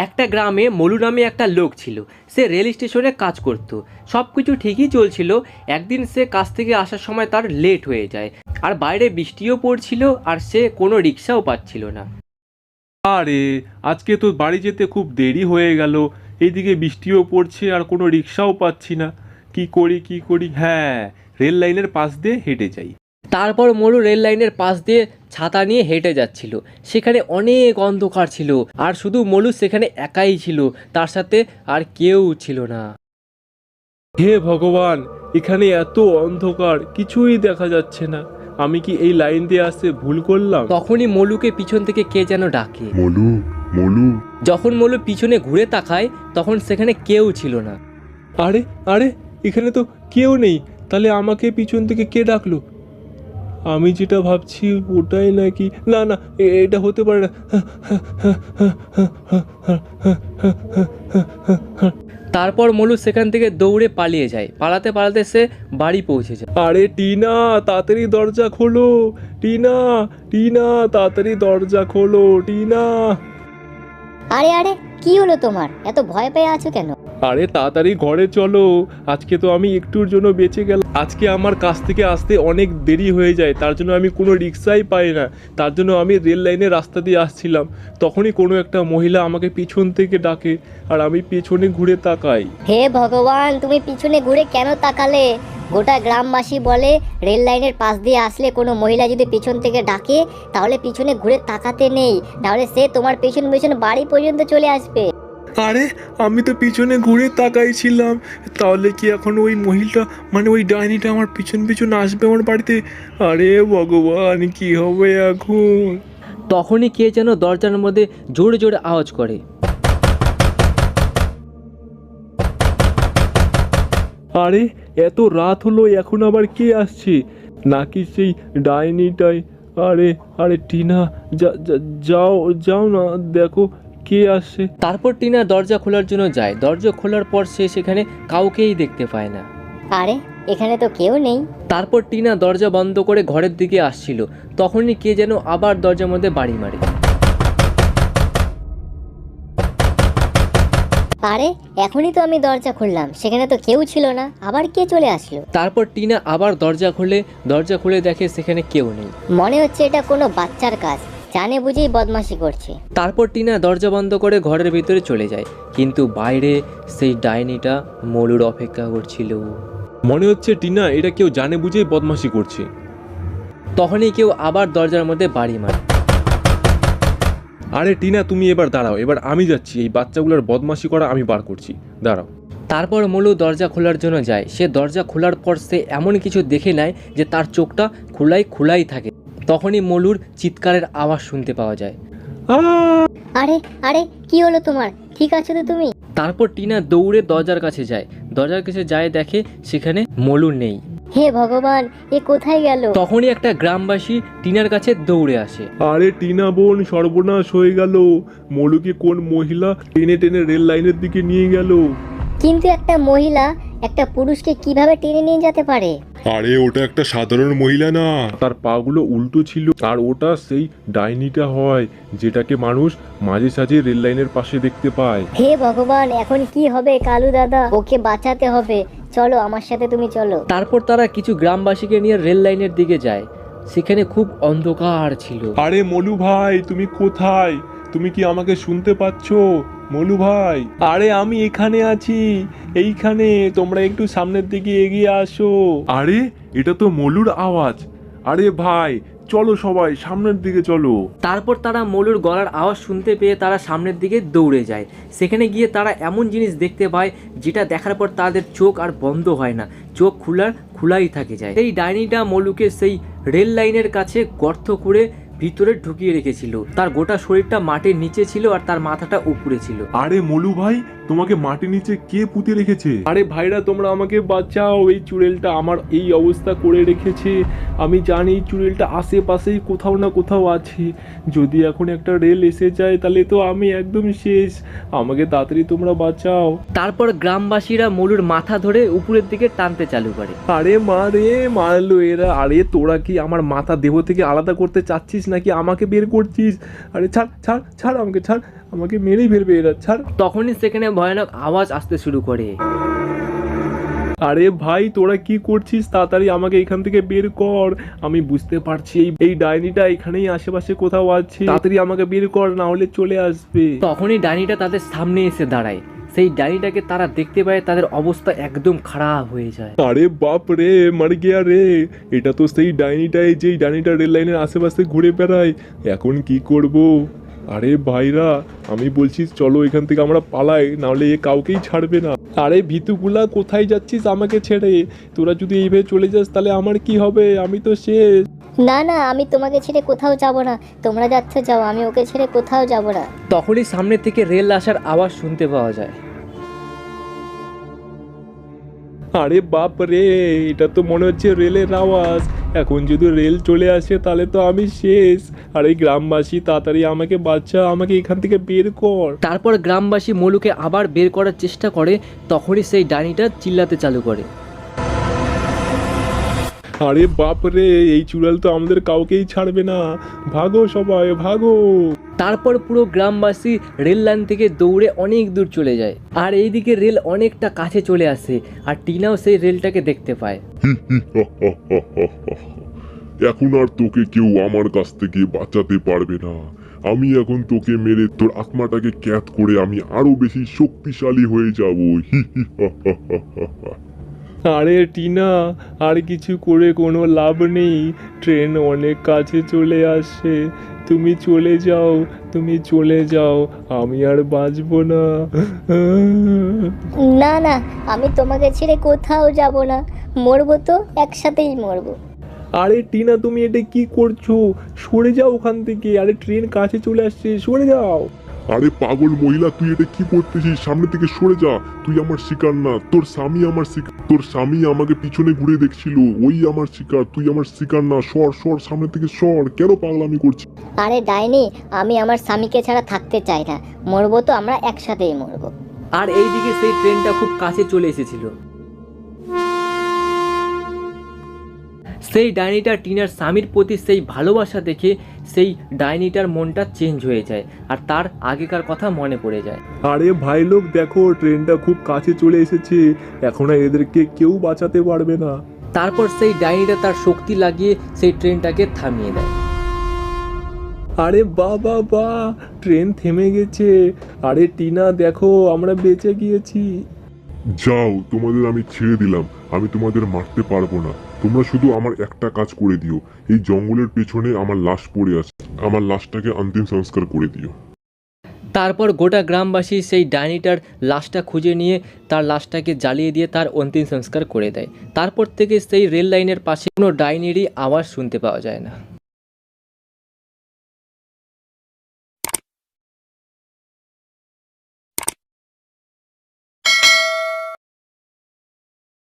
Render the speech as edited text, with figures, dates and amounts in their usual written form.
একটা গ্রামে মলু নামে একটা লোক ছিল। সে রেল স্টেশনে কাজ করত, সব কিছু ঠিকই চলছিল। একদিন সে কাজ থেকে আসার সময় তার লেট হয়ে যায়, আর বাইরে বৃষ্টিও পড়ছিল, আর সে কোনো রিক্সাও পাচ্ছিল না। আরে আজকে তো বাড়ি যেতে খুব দেরি হয়ে গেল, এইদিকে বৃষ্টিও পড়ছে আর কোনো রিক্সাও পাচ্ছি না। কি করি, হ্যাঁ, রেল লাইনের পাশ দিয়ে হেঁটে যাই। তারপর মলু রেল লাইনের পাশ দিয়ে ছাতা নিয়ে হেঁটে যাচ্ছিল। সেখানে অনেক অন্ধকার ছিল, আর শুধু মলু সেখানে একাই ছিল, তার সাথে আর কেউ ছিল না। হে ভগবান, এখানে এত অন্ধকার, কিছুই দেখা যাচ্ছে না। আমি কি এই লাইন দিয়ে আসতে ভুল করলাম? তখনই মলুকে পিছন থেকে কে যেন ডাকে। মলু, মলু। যখন মলু পিছনে ঘুরে তাকায়, তখন সেখানে কেউ ছিল না। আরে আরে, এখানে তো কেউ নেই, তাহলে আমাকে পিছন থেকে কে ডাকলো? আমি যেটা ভাবছি ওটাই নাকি? না না, এটা হতে পারে না। তারপর মলু সেখান থেকে দৌড়ে পালিয়ে যায়। পালাতে পালাতে সে বাড়ি পৌঁছে যায়। আরে টিনা, তাড়াতাড়ি দরজা খোলো। টিনা, টিনা, তাড়াতাড়ি দরজা খোলো, টিনা। আরে আরে, কি হলো তোমার? এত ভয় পেয়ে আছো কেন? আরে তাড়াতাড়ি ঘরে চলো, আজকে তো আমি একটুর জন্য বেঁচে গেলাম। আজকে আমার কাছ থেকে আসতে অনেক দেরি হয়ে যায়, তার জন্য আমি কোনো রিক্সাই পাই না। তার জন্য আমি রেল লাইনের রাস্তা দিয়ে আসছিলাম, তখনই কোনো একটা মহিলা আমাকে পিছন থেকে ডাকে, আর আমি পেছনে ঘুরে তাকাই। হে ভগবান, তুমি পিছনে ঘুরে কেন তাকালে? গোটা গ্রামবাসী বলে রেল লাইনের পাশ দিয়ে আসলে কোনো মহিলা যদি পিছন থেকে ডাকে, তাহলে পিছনে ঘুরে তাকাতে নেই, তাহলে সে তোমার পেছন পেছন বাড়ি পর্যন্ত চলে আসবে। আরে আমি তো পিছনে ঘুরে তাকাইছিলাম, তাহলে কি এখন ওই মহিলাটা, মানে ওই ডাইনিটা আমার পিছন পিছন আসবে আমার বাড়িতে? আরে ভগবান, কি হবে এখন? তখনই কে যেন দরজার মধ্যে জোরে জোরে আওয়াজ করে। আরে এত রাত হলো, এখন আবার কে আসছে? নাকি সেই ডাইনিটাই? আরে আরে টিনা, যাও যাও না, দেখো কে আসছে। তারপর টিনা দরজা খোলার জন্য যায়। দরজা খোলার পর সে সেখানে কাউকেই দেখতে পায় না। আরে এখানে তো কেউ নেই। তারপর টিনা দরজা বন্ধ করে ঘরের দিকে আসছিল, তখনই কে যেন আবার দরজার মধ্যে বাড়ি মারে। আরে এখনই তো আমি দরজা খুললাম, সেখানে তো কেউ ছিল না, আবার কে চলে আসলো? তারপর টিনা আবার দরজা খুলে দেখে সেখানে কেউ নেই। মনে হচ্ছে এটা কোনো বাচ্চার কাজ, জানে বুঝেই বদমাশি করছে। তারপর টিনা দরজা বন্ধ করে ঘরের ভিতরে চলে যায়, কিন্তু বাইরে সেই ডাইনিটা মলুর অপেক্ষা করছিল। মনে হচ্ছে টিনা এটা কেউ জানে বুঝেই বদমাশি করছে। তখনই কেউ আবার দরজার মধ্যে বাড়ি মারে। আরে টিনা, তুমি এবার দাঁড়াও, এবার আমি যাচ্ছি, এই বাচ্চাগুলোর বদমাশি করা আমি বার করছি, দাঁড়াও। তারপর মলু দরজা খোলার জন্য যায়। সে দরজা খোলার পর সে এমন কিছু দেখে নেয় যে তার চোখটা খোলাই থাকে। তখনই মলুর চিৎকারের আওয়াজ শুনতে পাওয়া যায়। আরে আরে, কি হলো তোমার? ঠিক আছো তো তুমি? তারপর টিনা দৌড়ে দরজার কাছে যায়, দেখে সেখানে মলু নেই। হে ভগবান, এ কোথায় গেল? তখনই একটা গ্রামবাসী টিনার কাছে দৌড়ে আসে। আরে টিনা বোন, সর্বনাশ হয়ে গেল, মলুকে কোন মহিলা টেনে টেনে রেল লাইনের দিকে নিয়ে গেল। কিন্তু একটা মহিলা একটা পুরুষকে কিভাবে টেনে নিয়ে যেতে পারে? আরে ওটা একটা সাধারণ মহিলা না। তার পাগুলো উল্টো ছিল, আর ওটা সেই ডাইনিটা হয়, যেটাকে মানুষ মাঝে সাঝে রেল লাইনের পাশে দেখতে পায়। হে ভগবান, এখন কি হবে কালু দাদা? ওকে বাঁচাতে হবে, চলো আমার সাথে, তুমি চলো। তারপর তারা কিছু গ্রামবাসীকে নিয়ে রেল লাইনের দিকে যায়। সেখানে খুব অন্ধকার ছিল। আরে মলু ভাই, তুমি কোথায়? তুমি কি আমাকে শুনতে পাচ্ছ? মলু ভাই, আরে আমি এখানে আছি, এইখানে, তোমরা একটু সামনের দিকে এগিয়ে আসো। আরে এটা তো মলুর আওয়াজ। আরে ভাই চলো, সবাই সামনের দিকে চলো। তারপর তারা মলুর গলার আওয়াজ শুনতে পেয়ে তারা সামনের দিকে দৌড়ে যায়। সেখানে গিয়ে তারা এমন জিনিস দেখতে পায় যেটা দেখার পর তাদের চোখ আর বন্ধ হয় না, চোখ খোলাই থাকে যায়। এই ডাইনিটা মলুকে সেই রেল লাইনের কাছে গর্ত করে ভিতরে ঢুকিয়ে রেখেছিল। তার গোটা শরীরটা মাটির নিচে ছিল, আর তার মাথাটা উপরে ছিল। আরে মলু ভাই, তোমাকে মাটির নিচে কে পুঁতে রেখেছে? আরে ভাইরা, তোমরা আমাকে বাঁচাও, এই চুড়েলটা আমার এই অবস্থা করে রেখেছে। আমি জানি এই চুড়েলটা আশেপাশেই কোথাও না কোথাও আছে। যদি এখন একটা রেল এসে যায় তাহলে তো আমি একদম শেষ। আমাকে তাড়াতাড়ি তোমরা বাঁচাও। তারপর গ্রামবাসীরা মলুর মাথা ধরে উপরের দিকে টানতে চালু করে। আরে মা রে, মারলো এরা। আরে তোরা কি আমার মাথা দেহ থেকে আলাদা করতে চাচ্ছিস করছিস নাকি আমাকে বের করছিস? আরে ছাড় ছাড় ছাড়, আমাকে ছাড়, আমাকে মেরেই ফেলবে এরা, ছাড়। তখনই সেখানে ভয়ানক আওয়াজ আসতে শুরু করে। আরে ভাই তোরা কি করছিস? তাড়াতাড়ি আমাকে এখান থেকে বের কর। আমি বুঝতে পারছি এই ডাইনিটা এখানেই আশেপাশে কোথাও আছে। তাড়াতাড়ি আমাকে বের কর, না হলে চলে আসবে। তখনই ডাইনিটা তাদের সামনে এসে দাঁড়ায়। সেই ডাইনিটাকে তারা দেখতে পায়, তাদের অবস্থা একদম খারাপ হয়ে যায়। আরে বাপ রে, মার গিয়া রে, এটা তো সেই ডাইনিটাই, যেই ডাইনিটা রেল লাইনের আশেপাশে ঘুরে বেড়ায়। এখন কি করব? আরে ভাইরা, আমি বলছি চলো এখান থেকে আমরা পালাই, নাহলে এ কাউকেই ছাড়বে না। আরে ভিতুগুলা কোথায় যাচ্ছিস আমাকে ছেড়ে? তোরা যদি এইভাবে চলে যাস তাহলে আমার কি হবে? আমি তো শেষ। না না, আমি তোমাকে ছেড়ে কোথাও যাব না। তোমরা যাচ্ছ যাও, আমি ওকে ছেড়ে কোথাও যাব না। তখনই সামনে থেকে রেল আসার আওয়াজ শুনতে পাওয়া যায়। আরে বাপ রে, এটা তো মনে হচ্ছে রেলের আওয়াজ। এখন যদি রেল চলে আসে তাহলে তো আমি শেষ। আর এই গ্রামবাসী তাড়াতাড়ি আমাকে বাঁচা, আমাকে এখান থেকে বের কর। তারপর গ্রামবাসী মলুকে আবার বের করার চেষ্টা করে। তখনই সেই ডাইনিটা চিল্লাতে চালু করে। আরে বাপ রে, এই চুড়াল তো আমাদের কাউকেই ছাড়বে না। ভাগো সবাই ভাগো। তারপর পুরো গ্রামবাসী রেল লাইন থেকে দৌড়ে অনেক দূর চলে যায়। আর এইদিকে রেল অনেকটা কাছে চলে আসে, আর টিনাও সেই রেলটাকে দেখতে পায়। এখন আর তোকে কেউ আমার কাছ থেকে বাঁচাতে পারবে না। আমি এখন তোকে মেরে তোর আত্মাটাকে ক্যাদ করে আমি আরো বেশি শক্তিশালী হয়ে যাব। আরে টিনা, আর কিছু করে কোনো লাভ নেই। ট্রেন অনেক কাছে চলে আসছে। তুমি চলে যাও, তুমি চলে যাও, আমি আর বাঁচবো না। না না, আমি তোমাকে ছেড়ে কোথাও যাব না। মরবো তো একসাথেই মরবো। আরে টিনা, তুমি এটা কি করছো? সরে যাও ওখান থেকে। আরে ট্রেন কাছে চলে আসছে, সরে যাও। আরে পাগল মহিলা, তুই এটা কি করতেছিস? সামনে থেকে সরে যা। তুই আমার শিকার না, তোর স্বামী আমার শিকার। তোর স্বামী আমাকে পিছনে ঘুরে দেখছিল, ওই আমার শিকার, তুই আমার শিকার না। সর সর, সামনে থেকে সর। কেন পাগলামি করছিস? আরে ডাইনি, আমি আমার স্বামীকে ছাড়া থাকতে চাই না। মরবো তো আমরা একসাথেই মরবো। আর এইদিকে সেই ট্রেনটা খুব কাছে চলে এসেছিল। সেই ডাইনিটা টিনার স্বামীর প্রতি সেই ভালোবাসা দেখে সেই ডাইনিটার মনটা চেঞ্জ হয়ে যায়, আর তার আগেকার কথা মনে পড়ে যায়। আরে ভাই লোক, দেখো ট্রেনটা খুব কাছে চলে এসেছে। এখন আর এদেরকে কেউ বাঁচাতে পারবে না। তারপর সেই ডাইনিটা তার শক্তি লাগিয়ে সেই ট্রেনটাকে থামিয়ে দেয়। আরে বাবা বা, ট্রেন থেমে গেছে। আরে টিনা দেখো, আমরা বেঁচে গিয়েছি। যাও, তোমাদের আমি ছেড়ে দিলাম। আমি তোমাদের মারতে পারবো না। তোমরা শুধু আমার একটা কাজ করে দিও। এই জঙ্গলের পেছনে আমার লাশ পড়ে আছে, আমার লাশটাকে অন্তিম সংস্কার করে দিও। তারপর গোটা গ্রামবাসী সেই ডাইনিটার লাশটা খুঁজে নিয়ে তার লাশটাকে জ্বালিয়ে দিয়ে তার অন্তিম সংস্কার করে দেয়। তারপর থেকে সেই রেল লাইনের পাশে কোনো ডাইনিরই আওয়াজ শুনতে পাওয়া যায় না।